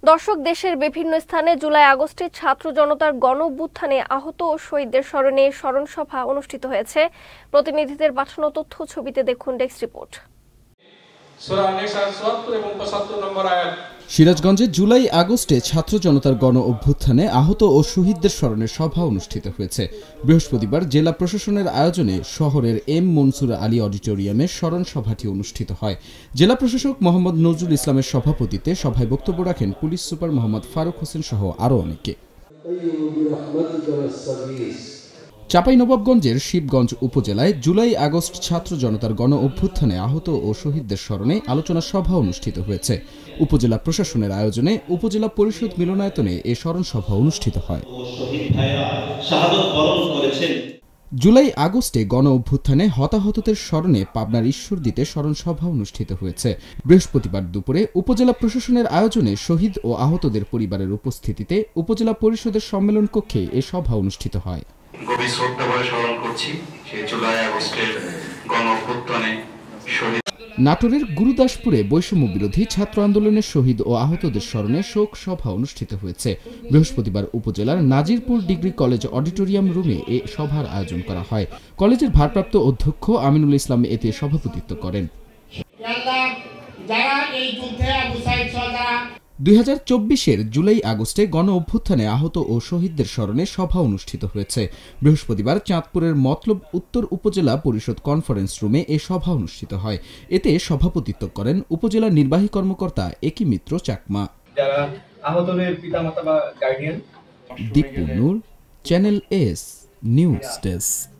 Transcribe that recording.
দর্শক, দেশের বিভিন্ন স্থানে জুলাই আগস্টে ছাত্র জনতার গণ-অভ্যুত্থানে আহত ও শহীদদের স্মরণে স্মরণ সভা অনুষ্ঠিত হয়েছে। প্রতিনিধিদের পাঠানো তথ্য ছবিতে দেখুন ডেস্ক রিপোর্ট। সিরাজগঞ্জে জুলাই আগস্টে ছাত্র জনতার গণ-অভ্যুত্থানে আহত ও শহীদদের স্মরণে সভা অনুষ্ঠিত হয়েছে। বৃহস্পতিবার জেলা প্রশাসনের আয়োজনে শহরের এম মনসুর আলী অডিটোরিয়ামে স্মরণ সভাটি অনুষ্ঠিত হয়। জেলা প্রশাসক মোহাম্মদ নজরুল ইসলামের সভাপতিত্বে সভায় বক্তব্য রাখেন পুলিশ সুপার মোহাম্মদ ফারুক হোসেন সহ আরও অনেকে। চাঁপাইনবাবগঞ্জের শিবগঞ্জ উপজেলায় জুলাই আগস্ট ছাত্র জনতার গণ-অভ্যুত্থানে আহত ও শহীদদের স্মরণে আলোচনা সভা অনুষ্ঠিত হয়েছে। উপজেলা প্রশাসনের আয়োজনে উপজেলা পরিষদ মিলনায়তনে এ স্মরণ সভা অনুষ্ঠিত হয়। জুলাই আগস্টে গণ-অভ্যুত্থানে হতাহতদের স্মরণে পাবনার ঈশ্বরদীতে স্মরণ সভা অনুষ্ঠিত হয়েছে। বৃহস্পতিবার দুপুরে উপজেলা প্রশাসনের আয়োজনে শহীদ ও আহতদের পরিবারের উপস্থিতিতে উপজেলা পরিষদের সম্মেলন কক্ষে এ সভা অনুষ্ঠিত হয়। গভীর শ্রদ্ধা ভরে স্মরণ করছি সেই জুলাই আগস্টের গণ-অভ্যুত্থানে শহীদ। নাটোরের গুরুদাসপুরে বৈষম্য বিরোধী ছাত্র আন্দোলনের শহীদ ও আহতদের স্মরণে শোক সভা অনুষ্ঠিত হয়েছে। বৃহস্পতিবার উপজেলার নাজিরপুর ডিগ্রি কলেজ অডিটোরিয়াম রুমে এ সভার আয়োজন করা হয়। কলেজের ভারপ্রাপ্ত অধ্যক্ষ আমিনুল ইসলাম এতে সভাপতিত্ব করেন। 2024-এর জুলাই আগস্টে গণ-অভ্যুত্থানে আহত ও শহীদদের স্মরণে সভা অনুষ্ঠিত হয়েছে। বৃহস্পতিবার চাঁদপুরের মতলব উত্তর উপজেলা পরিষদ কনফারেন্স রুমে এ সভা অনুষ্ঠিত হয়। এতে সভাপতিত্ব করেন উপজেলা নির্বাহী কর্মকর্তা একি মিত্র চাকমা। যারা আহতদের পিতামাতা বা গার্ডিয়ান। দীপু নূর, চ্যানেল এস নিউজ ডেস্ক।